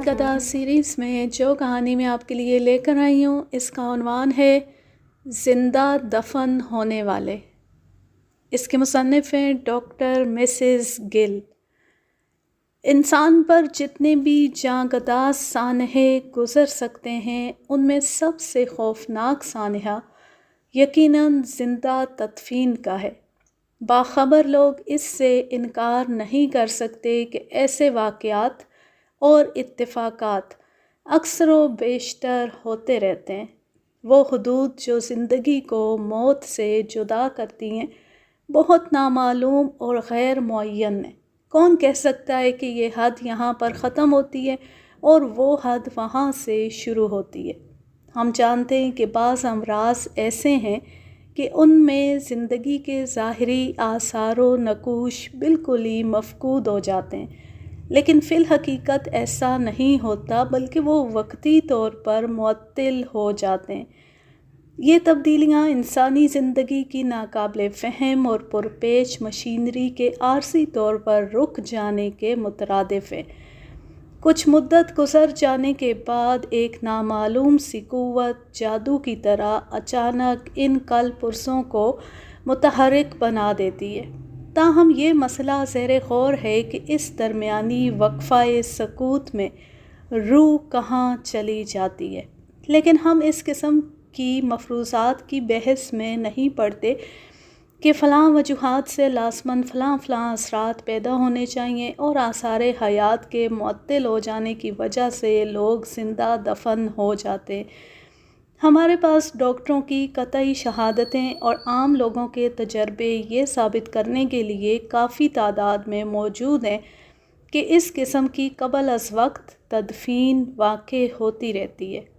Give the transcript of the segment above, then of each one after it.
گدا سیریز میں جو کہانی میں آپ کے لیے لے کر آئی ہوں اس کا عنوان ہے زندہ دفن ہونے والے۔ اس کے مصنف ہیں ڈاکٹر مسز گل۔ انسان پر جتنے بھی جاں گدا سانحے گزر سکتے ہیں ان میں سب سے خوفناک سانحہ یقیناً زندہ تدفین کا ہے۔ باخبر لوگ اس سے انکار نہیں کر سکتے کہ ایسے واقعات اور اتفاقات اکثر و بیشتر ہوتے رہتے ہیں۔ وہ حدود جو زندگی کو موت سے جدا کرتی ہیں بہت نامعلوم اور غیر معین ہیں۔ کون کہہ سکتا ہے کہ یہ حد یہاں پر ختم ہوتی ہے اور وہ حد وہاں سے شروع ہوتی ہے؟ ہم جانتے ہیں کہ بعض امراض ایسے ہیں کہ ان میں زندگی کے ظاہری آثار و نقوش بالکل ہی مفقود ہو جاتے ہیں، لیکن فی الحقیقت ایسا نہیں ہوتا بلکہ وہ وقتی طور پر معطل ہو جاتے ہیں۔ یہ تبدیلیاں انسانی زندگی کی ناقابل فہم اور پرپیچ مشینری کے عارضی طور پر رک جانے کے مترادف ہیں۔ کچھ مدت گزر جانے کے بعد ایک نامعلوم سی قوت جادو کی طرح اچانک ان کل پرزوں کو متحرک بنا دیتی ہے۔ تاہم یہ مسئلہ زیر غور ہے کہ اس درمیانی وقفہ سکوت میں روح کہاں چلی جاتی ہے۔ لیکن ہم اس قسم کی مفروضات کی بحث میں نہیں پڑتے کہ فلاں وجوہات سے لازماً فلاں اثرات پیدا ہونے چاہئیں اور آثار حیات کے معطل ہو جانے کی وجہ سے لوگ زندہ دفن ہو جاتے۔ ہمارے پاس ڈاکٹروں کی قطعی شہادتیں اور عام لوگوں کے تجربے یہ ثابت کرنے کے لیے کافی تعداد میں موجود ہیں کہ اس قسم کی قبل از وقت تدفین واقع ہوتی رہتی ہے۔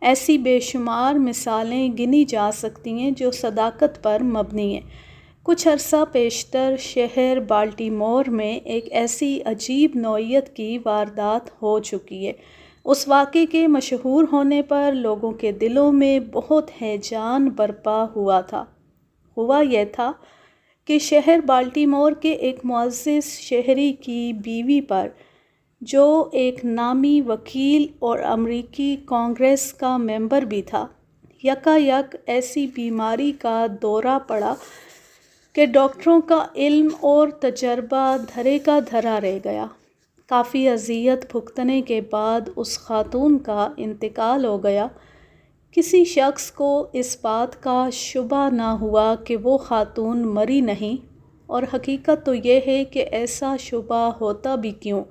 ایسی بے شمار مثالیں گنی جا سکتی ہیں جو صداقت پر مبنی ہیں۔ کچھ عرصہ پیشتر شہر بالٹیمور میں ایک ایسی عجیب نوعیت کی واردات ہو چکی ہے۔ اس واقعے کے مشہور ہونے پر لوگوں کے دلوں میں بہت ہیجان برپا ہوا تھا۔ ہوا یہ تھا کہ شہر بالٹیمور کے ایک معزز شہری کی بیوی پر، جو ایک نامی وکیل اور امریکی کانگریس کا ممبر بھی تھا، یکا یک ایسی بیماری کا دورہ پڑا کہ ڈاکٹروں کا علم اور تجربہ دھرے کا دھرا رہ گیا۔ کافی اذیت بھگتنے کے بعد اس خاتون کا انتقال ہو گیا۔ کسی شخص کو اس بات کا شبہ نہ ہوا کہ وہ خاتون مری نہیں، اور حقیقت تو یہ ہے کہ ایسا شبہ ہوتا بھی کیوں،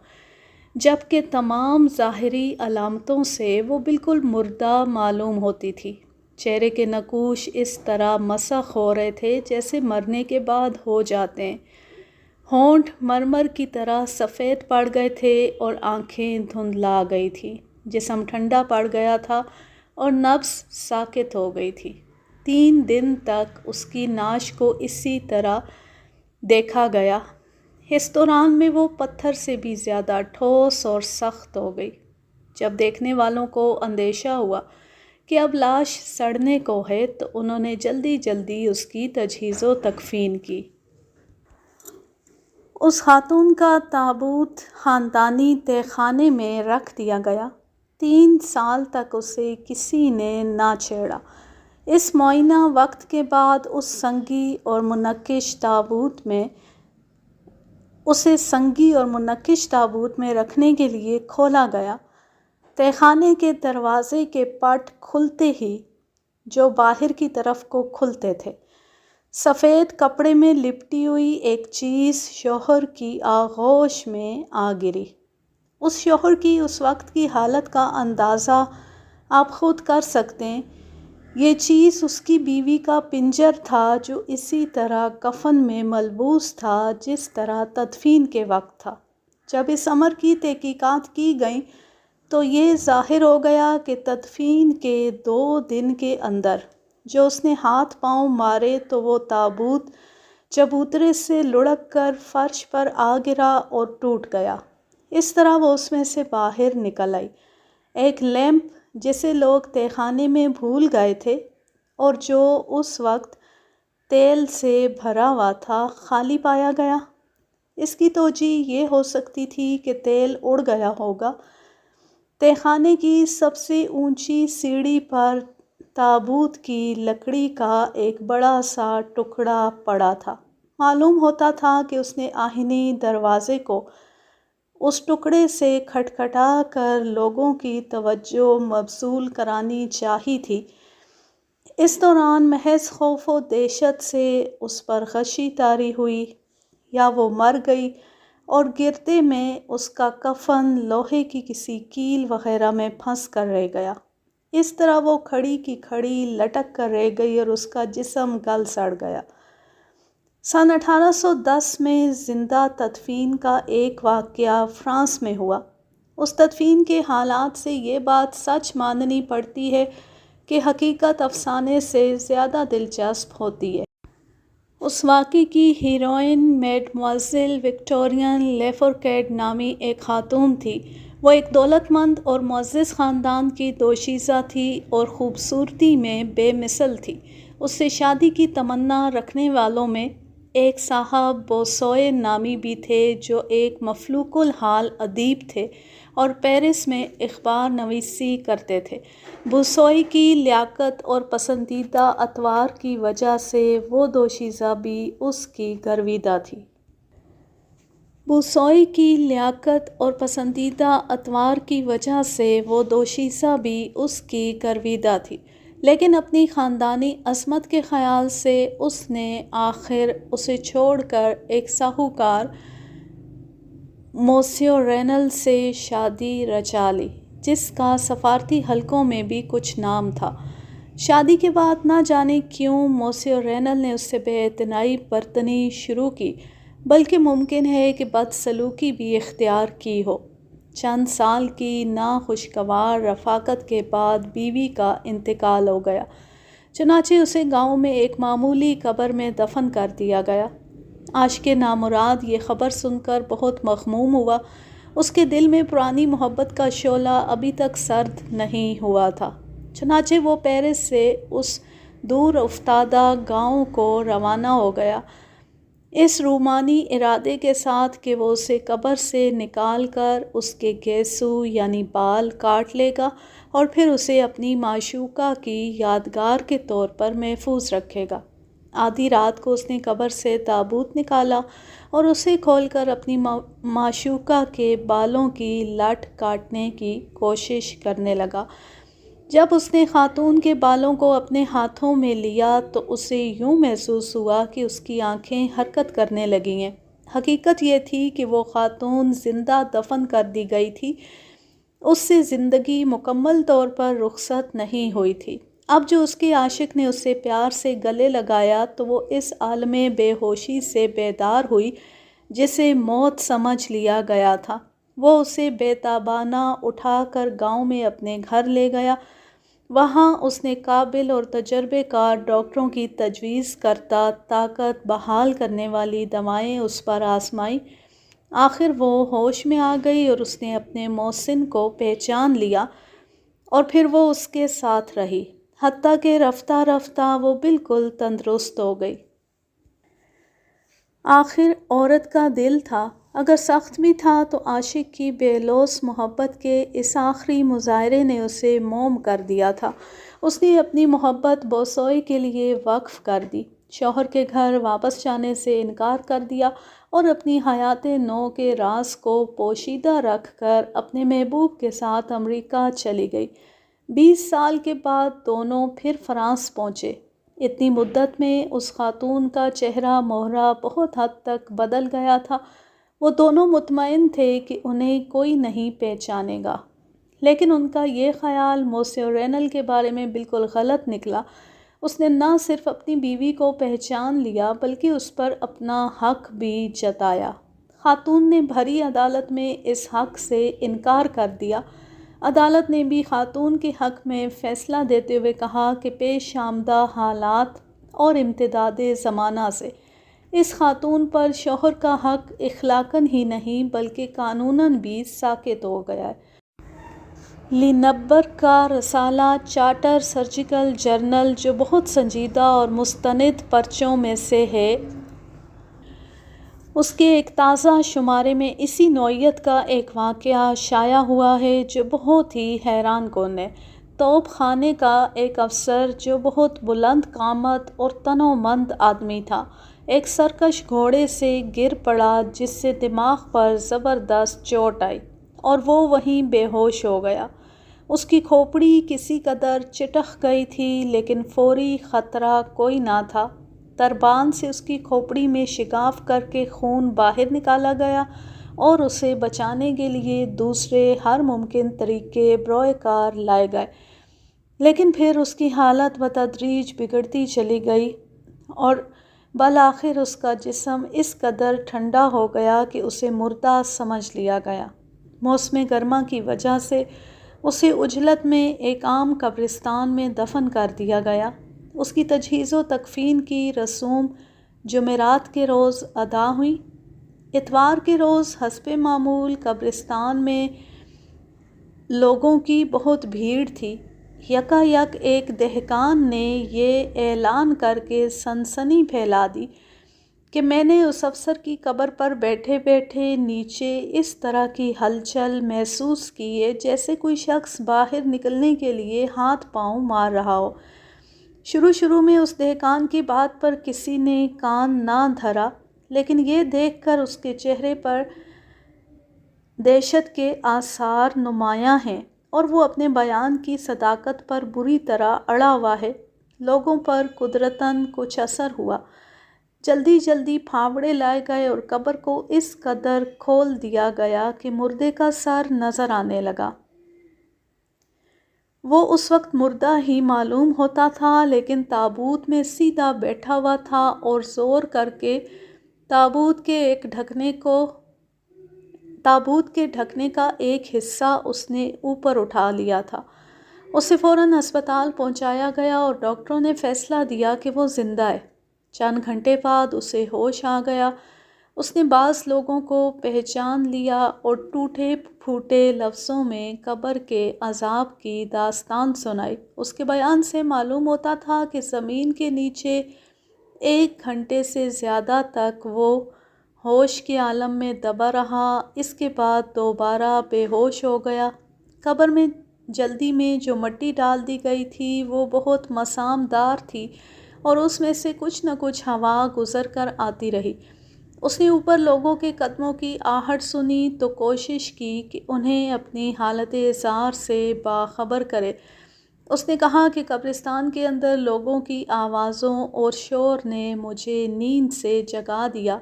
جبکہ تمام ظاہری علامتوں سے وہ بالکل مردہ معلوم ہوتی تھی۔ چہرے کے نقوش اس طرح مسخ ہو رہے تھے جیسے مرنے کے بعد ہو جاتے ہیں۔ ہونٹ مرمر کی طرح سفید پڑ گئے تھے اور آنکھیں دھندلا گئی تھیں۔ جسم ٹھنڈا پڑ گیا تھا اور نبض ساکت ہو گئی تھی۔ 3 دن تک اس کی نعش کو اسی طرح دیکھا گیا۔ اس دوران میں وہ پتھر سے بھی زیادہ ٹھوس اور سخت ہو گئی۔ جب دیکھنے والوں کو اندیشہ ہوا کہ اب لاش سڑنے کو ہے تو انہوں نے جلدی جلدی اس کی تجہیز و تکفین کی۔ اس خاتون کا تابوت خاندانی تہہ خانے میں رکھ دیا گیا۔ 3 سال تک اسے کسی نے نہ چھیڑا۔ اس معینہ وقت کے بعد اسے سنگی اور منقش تابوت میں رکھنے کے لیے کھولا گیا۔ تہہ خانے کے دروازے کے پٹ کھلتے ہی، جو باہر کی طرف کو کھلتے تھے، سفید کپڑے میں لپٹی ہوئی ایک چیز شوہر کی آغوش میں آ گری۔ اس شوہر کی اس وقت کی حالت کا اندازہ آپ خود کر سکتے ہیں۔ یہ چیز اس کی بیوی کا پنجر تھا جو اسی طرح کفن میں ملبوس تھا جس طرح تدفین کے وقت تھا۔ جب اس امر کی تحقیقات کی گئیں تو یہ ظاہر ہو گیا کہ تدفین کے 2 دن کے اندر جو اس نے ہاتھ پاؤں مارے تو وہ تابوت چبوترے سے لڑک کر فرش پر آ گرا اور ٹوٹ گیا۔ اس طرح وہ اس میں سے باہر نکل آئی۔ ایک لیمپ جسے لوگ تہہ خانے میں بھول گئے تھے اور جو اس وقت تیل سے بھرا ہوا تھا، خالی پایا گیا۔ اس کی توجہ یہ ہو سکتی تھی کہ تیل اڑ گیا ہوگا۔ تہخانے کی سب سے اونچی سیڑھی پر تابوت کی لکڑی کا ایک بڑا سا ٹکڑا پڑا تھا۔ معلوم ہوتا تھا کہ اس نے آہنی دروازے کو اس ٹکڑے سے کھٹکھٹا کر لوگوں کی توجہ مبذول کرانی چاہی تھی۔ اس دوران محض خوف و دہشت سے اس پر غشی طاری ہوئی، یا وہ مر گئی اور گردے میں اس کا کفن لوہے کی کسی کیل وغیرہ میں پھنس کر رہ گیا۔ اس طرح وہ کھڑی کی کھڑی لٹک کر رہ گئی اور اس کا جسم گل سڑ گیا۔ سن 1810 میں زندہ تدفین کا ایک واقعہ فرانس میں ہوا۔ اس تدفین کے حالات سے یہ بات سچ ماننی پڑتی ہے کہ حقیقت افسانے سے زیادہ دلچسپ ہوتی ہے۔ اس واقعے کی ہیروئن میڈموزیل وکٹورین لیفورکیڈ نامی ایک خاتون تھی۔ وہ ایک دولت مند اور معزز خاندان کی دوشیزہ تھی اور خوبصورتی میں بے مثل تھی۔ اس سے شادی کی تمنا رکھنے والوں میں ایک صاحب بوسوئے نامی بھی تھے، جو ایک مفلوق الحال ادیب تھے اور پیرس میں اخبار نویسی کرتے تھے۔ بوسوئے کی لیاقت اور پسندیدہ اطوار کی وجہ سے وہ دوشیزہ بھی اس کی گرویدہ تھی۔ بوسوئے کی لیاقت اور پسندیدہ اطوار کی وجہ سے وہ دوشیزہ بھی اس کی گرویدہ تھی، لیکن اپنی خاندانی عظمت کے خیال سے اس نے آخر اسے چھوڑ کر ایک ساہوکار موسیو رینل سے شادی رچا لی، جس کا سفارتی حلقوں میں بھی کچھ نام تھا۔ شادی کے بعد نہ جانے کیوں موسیو رینل نے اس سے بے اعتنائی برتنی شروع کی، بلکہ ممکن ہے کہ بدسلوکی بھی اختیار کی ہو۔ چند سال کی ناخوشگوار رفاقت کے بعد بیوی کا انتقال ہو گیا، چنانچہ اسے گاؤں میں ایک معمولی قبر میں دفن کر دیا گیا۔ عاشق نامراد یہ خبر سن کر بہت مغموم ہوا۔ اس کے دل میں پرانی محبت کا شعلہ ابھی تک سرد نہیں ہوا تھا، چنانچہ وہ پیرس سے اس دور افتادہ گاؤں کو روانہ ہو گیا، اس رومانی ارادے کے ساتھ کہ وہ اسے قبر سے نکال کر اس کے گیسو یعنی بال کاٹ لے گا اور پھر اسے اپنی معشوقہ کی یادگار کے طور پر محفوظ رکھے گا۔ آدھی رات کو اس نے قبر سے تابوت نکالا اور اسے کھول کر اپنی معشوقہ کے بالوں کی لٹ کاٹنے کی کوشش کرنے لگا۔ جب اس نے خاتون کے بالوں کو اپنے ہاتھوں میں لیا تو اسے یوں محسوس ہوا کہ اس کی آنکھیں حرکت کرنے لگی ہیں۔ حقیقت یہ تھی کہ وہ خاتون زندہ دفن کر دی گئی تھی، اس سے زندگی مکمل طور پر رخصت نہیں ہوئی تھی۔ اب جو اس کے عاشق نے اس سے پیار سے گلے لگایا تو وہ اس عالم بے ہوشی سے بیدار ہوئی جسے موت سمجھ لیا گیا تھا۔ وہ اسے بے تابانہ اٹھا کر گاؤں میں اپنے گھر لے گیا۔ وہاں اس نے قابل اور تجربے کار ڈاکٹروں کی تجویز کردہ طاقت بحال کرنے والی دوائیں اس پر آزمائیں۔ آخر وہ ہوش میں آ گئی اور اس نے اپنے محسن کو پہچان لیا اور پھر وہ اس کے ساتھ رہی، حتیٰ کہ رفتہ رفتہ وہ بالکل تندرست ہو گئی۔ آخر عورت کا دل تھا، اگر سخت بھی تھا تو عاشق کی بے لوث محبت کے اس آخری مظاہرے نے اسے موم کر دیا تھا۔ اس نے اپنی محبت بوسوئے کے لیے وقف کر دی، شوہر کے گھر واپس جانے سے انکار کر دیا اور اپنی حیات نو کے راز کو پوشیدہ رکھ کر اپنے محبوب کے ساتھ امریکہ چلی گئی۔ 20 سال کے بعد دونوں پھر فرانس پہنچے۔ اتنی مدت میں اس خاتون کا چہرہ مہرہ بہت حد تک بدل گیا تھا۔ وہ دونوں مطمئن تھے کہ انہیں کوئی نہیں پہچانے گا، لیکن ان کا یہ خیال موسیو رینل کے بارے میں بالکل غلط نکلا۔ اس نے نہ صرف اپنی بیوی کو پہچان لیا بلکہ اس پر اپنا حق بھی جتایا۔ خاتون نے بھری عدالت میں اس حق سے انکار کر دیا۔ عدالت نے بھی خاتون کے حق میں فیصلہ دیتے ہوئے کہا کہ پیش آمدہ حالات اور امتداد زمانہ سے اس خاتون پر شوہر کا حق اخلاقاً ہی نہیں بلکہ قانوناً بھی ساقط ہو گیا ہے۔ لینبرگ کا رسالہ چارٹر سرجیکل جرنل، جو بہت سنجیدہ اور مستند پرچوں میں سے ہے، اس کے ایک تازہ شمارے میں اسی نوعیت کا ایک واقعہ شائع ہوا ہے جو بہت ہی حیران کن ہے۔ توپ خانے کا ایک افسر جو بہت بلند قامت اور تنومند آدمی تھا، ایک سرکش گھوڑے سے گر پڑا جس سے دماغ پر زبردست چوٹ آئی اور وہ وہیں بے ہوش ہو گیا۔ اس کی کھوپڑی کسی قدر چٹخ گئی تھی لیکن فوری خطرہ کوئی نہ تھا۔ تربان سے اس کی کھوپڑی میں شگاف کر کے خون باہر نکالا گیا اور اسے بچانے کے لیے دوسرے ہر ممکن طریقے بروئے کار لائے گئے، لیکن پھر اس کی حالت بتدریج بگڑتی چلی گئی اور بالآخر اس کا جسم اس قدر ٹھنڈا ہو گیا کہ اسے مردہ سمجھ لیا گیا۔ موسم گرما کی وجہ سے اسے عجلت میں ایک عام قبرستان میں دفن کر دیا گیا۔ اس کی تجہیز و تکفین کی رسوم جمعرات کے روز ادا ہوئی۔ اتوار کے روز حسب معمول قبرستان میں لوگوں کی بہت بھیڑ تھی۔ یکا یک ایک دہقان نے یہ اعلان کر کے سنسنی پھیلا دی کہ میں نے اس افسر کی قبر پر بیٹھے بیٹھے نیچے اس طرح کی ہلچل محسوس کی ہے جیسے کوئی شخص باہر نکلنے کے لیے ہاتھ پاؤں مار رہا ہو۔ شروع میں اس دہقان کی بات پر کسی نے کان نہ دھرا، لیکن یہ دیکھ کر اس کے چہرے پر دہشت کے آثار نمایاں ہیں اور وہ اپنے بیان کی صداقت پر بری طرح اڑا ہوا ہے، لوگوں پر قدرتاً کچھ اثر ہوا۔ جلدی پھاوڑے لائے گئے اور قبر کو اس قدر کھول دیا گیا کہ مردے کا سر نظر آنے لگا۔ وہ اس وقت مردہ ہی معلوم ہوتا تھا، لیکن تابوت میں سیدھا بیٹھا ہوا تھا اور زور کر کے تابوت کے ڈھکنے کا ایک حصہ اس نے اوپر اٹھا لیا تھا۔ اسے فوراً ہسپتال پہنچایا گیا اور ڈاکٹروں نے فیصلہ دیا کہ وہ زندہ ہے۔ چند گھنٹے بعد اسے ہوش آ گیا۔ اس نے بعض لوگوں کو پہچان لیا اور ٹوٹے پھوٹے لفظوں میں قبر کے عذاب کی داستان سنائی۔ اس کے بیان سے معلوم ہوتا تھا کہ زمین کے نیچے 1 گھنٹے سے زیادہ تک وہ ہوش کے عالم میں دبا رہا، اس کے بعد دوبارہ بے ہوش ہو گیا۔ قبر میں جلدی میں جو مٹی ڈال دی گئی تھی وہ بہت مسام دار تھی اور اس میں سے کچھ نہ کچھ ہوا گزر کر آتی رہی۔ اس نے اوپر لوگوں کے قدموں کی آہٹ سنی تو کوشش کی کہ انہیں اپنی حالت زار سے باخبر کرے۔ اس نے کہا کہ قبرستان کے اندر لوگوں کی آوازوں اور شور نے مجھے نیند سے جگا دیا،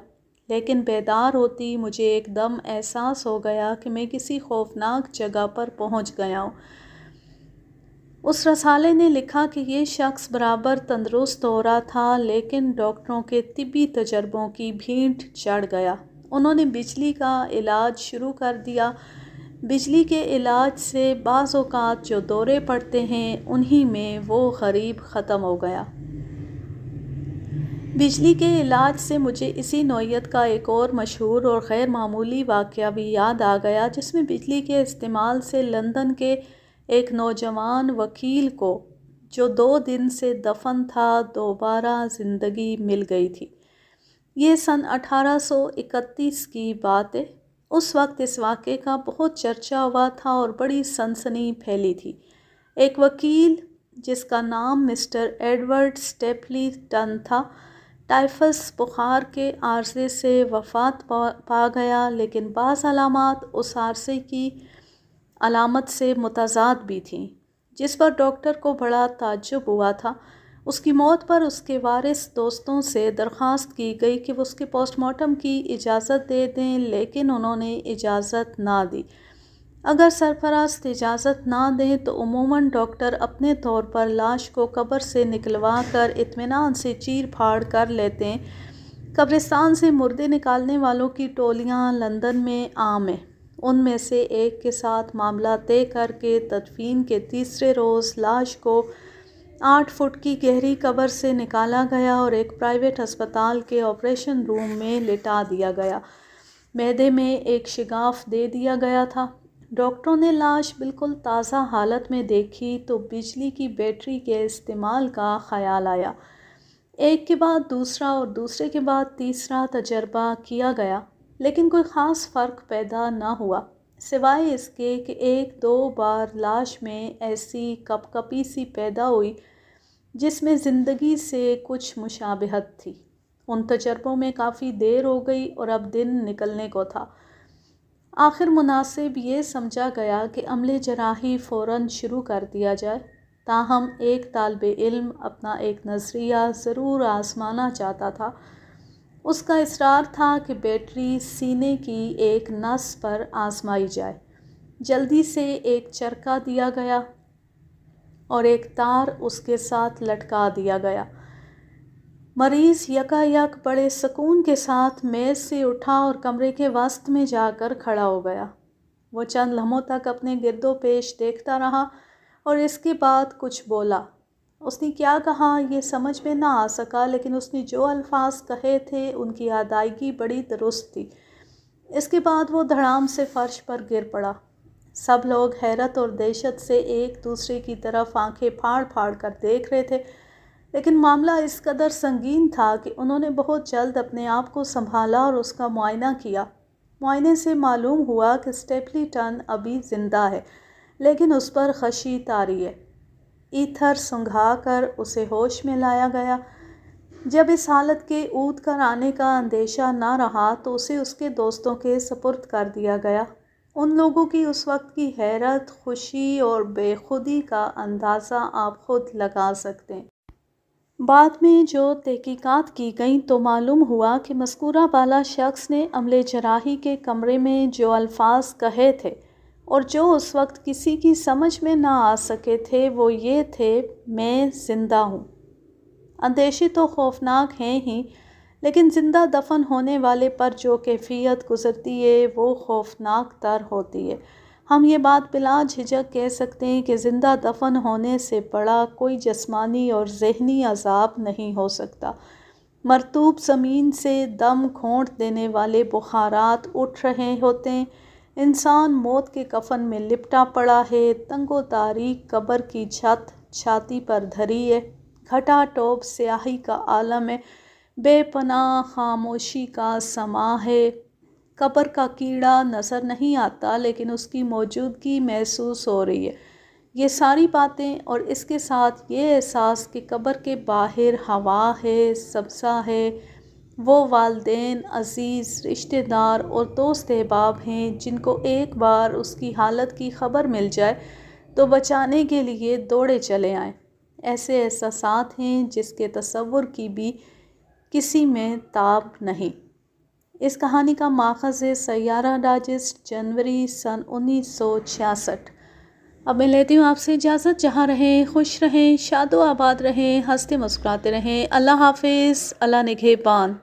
لیکن بیدار ہوتی مجھے ایک دم احساس ہو گیا کہ میں کسی خوفناک جگہ پر پہنچ گیا ہوں۔ اس رسالے نے لکھا کہ یہ شخص برابر تندرست ہو رہا تھا، لیکن ڈاکٹروں کے طبی تجربوں کی بھینٹ چڑھ گیا۔ انہوں نے بجلی کا علاج شروع کر دیا۔ بجلی کے علاج سے بعض اوقات جو دورے پڑتے ہیں انہی میں وہ غریب ختم ہو گیا۔ بجلی کے علاج سے مجھے اسی نوعیت کا ایک اور مشہور اور غیر معمولی واقعہ بھی یاد آ گیا، جس میں بجلی کے استعمال سے لندن کے ایک نوجوان وکیل کو جو 2 دن سے دفن تھا دوبارہ زندگی مل گئی تھی۔ یہ سن 1831 کی بات ہے۔ اس وقت اس واقعے کا بہت چرچا ہوا تھا اور بڑی سنسنی پھیلی تھی۔ ایک وکیل جس کا نام مسٹر ایڈورڈ سٹیپلی ٹن تھا، ٹائفس بخار کے عارضے سے وفات پا گیا، لیکن بعض علامات اس عارضے کی علامت سے متضاد بھی تھیں، جس پر ڈاکٹر کو بڑا تعجب ہوا تھا۔ اس کی موت پر اس کے وارث دوستوں سے درخواست کی گئی کہ وہ اس کے پوسٹ مارٹم کی اجازت دے دیں، لیکن انہوں نے اجازت نہ دی۔ اگر سرپرست اجازت نہ دیں تو عموماً ڈاکٹر اپنے طور پر لاش کو قبر سے نکلوا کر اطمینان سے چیر پھاڑ کر لیتے ہیں۔ قبرستان سے مردے نکالنے والوں کی ٹولیاں لندن میں عام ہیں۔ ان میں سے ایک کے ساتھ معاملہ طے کر کے تدفین کے تیسرے روز لاش کو 8 فٹ کی گہری قبر سے نکالا گیا اور ایک پرائیویٹ ہسپتال کے آپریشن روم میں لٹا دیا گیا۔ معدے میں ایک شگاف دے دیا گیا تھا۔ ڈاکٹروں نے لاش بالکل تازہ حالت میں دیکھی تو بجلی کی بیٹری کے استعمال کا خیال آیا۔ ایک کے بعد دوسرا اور دوسرے کے بعد تیسرا تجربہ کیا گیا، لیکن کوئی خاص فرق پیدا نہ ہوا، سوائے اس کے کہ ایک دو بار لاش میں ایسی کپ کپی سی پیدا ہوئی جس میں زندگی سے کچھ مشابہت تھی۔ ان تجربوں میں کافی دیر ہو گئی اور اب دن نکلنے کو تھا۔ آخر مناسب یہ سمجھا گیا کہ عملِ جراحی فوراً شروع کر دیا جائے، تاہم ایک طالب علم اپنا ایک نظریہ ضرور آزمانا چاہتا تھا۔ اس کا اصرار تھا کہ بیٹری سینے کی ایک نس پر آزمائی جائے۔ جلدی سے ایک چرخہ دیا گیا اور ایک تار اس کے ساتھ لٹکا دیا گیا۔ مریض یکا یک بڑے سکون کے ساتھ میز سے اٹھا اور کمرے کے وسط میں جا کر کھڑا ہو گیا۔ وہ چند لمحوں تک اپنے گرد و پیش دیکھتا رہا اور اس کے بعد کچھ بولا۔ اس نے کیا کہا یہ سمجھ میں نہ آ سکا، لیکن اس نے جو الفاظ کہے تھے ان کی ادائیگی بڑی درست تھی۔ اس کے بعد وہ دھڑام سے فرش پر گر پڑا۔ سب لوگ حیرت اور دہشت سے ایک دوسرے کی طرف آنکھیں پھاڑ پھاڑ کر دیکھ رہے تھے، لیکن معاملہ اس قدر سنگین تھا کہ انہوں نے بہت جلد اپنے آپ کو سنبھالا اور اس کا معائنہ کیا۔ معائنے سے معلوم ہوا کہ اسٹیپلیٹن ابھی زندہ ہے، لیکن اس پر خشی طاری ہے۔ ایتھر سنگھا کر اسے ہوش میں لایا گیا۔ جب اس حالت کے اود کر آنے کا اندیشہ نہ رہا تو اسے اس کے دوستوں کے سپرد کر دیا گیا۔ ان لوگوں کی اس وقت کی حیرت، خوشی اور بے خودی کا اندازہ آپ خود لگا سکتے ہیں۔ بعد میں جو تحقیقات کی گئیں تو معلوم ہوا کہ مذکورہ بالا شخص نے عملِ جراحی کے کمرے میں جو الفاظ کہے تھے اور جو اس وقت کسی کی سمجھ میں نہ آ سکے تھے وہ یہ تھے: میں زندہ ہوں۔ اندیشے تو خوفناک ہیں ہی، لیکن زندہ دفن ہونے والے پر جو کیفیت گزرتی ہے وہ خوفناک تر ہوتی ہے۔ ہم یہ بات بلا جھجک کہہ سکتے ہیں کہ زندہ دفن ہونے سے بڑا کوئی جسمانی اور ذہنی عذاب نہیں ہو سکتا۔ مرطوب زمین سے دم گھونٹ دینے والے بخارات اٹھ رہے ہوتے ہیں، انسان موت کے کفن میں لپٹا پڑا ہے، تنگ و تاریک قبر کی چھت چھاتی پر دھری ہے، گھٹا ٹوپ سیاہی کا عالم ہے، بے پناہ خاموشی کا سماں ہے۔ قبر کا کیڑا نظر نہیں آتا، لیکن اس کی موجودگی محسوس ہو رہی ہے۔ یہ ساری باتیں اور اس کے ساتھ یہ احساس کہ قبر کے باہر ہوا ہے، سبزہ ہے، وہ والدین، عزیز، رشتہ دار اور دوست احباب ہیں جن کو ایک بار اس کی حالت کی خبر مل جائے تو بچانے کے لیے دوڑے چلے آئیں، ایسے احساسات ہیں جس کے تصور کی بھی کسی میں تاب نہیں۔ اس کہانی کا ماخذ ہے سیارہ ڈائجسٹ، جنوری سن 1966۔ اب میں لیتی ہوں آپ سے اجازت۔ جہاں رہیں خوش رہیں، شاد و آباد رہیں، ہنستے مسکراتے رہیں۔ اللہ حافظ، اللہ نگہبان۔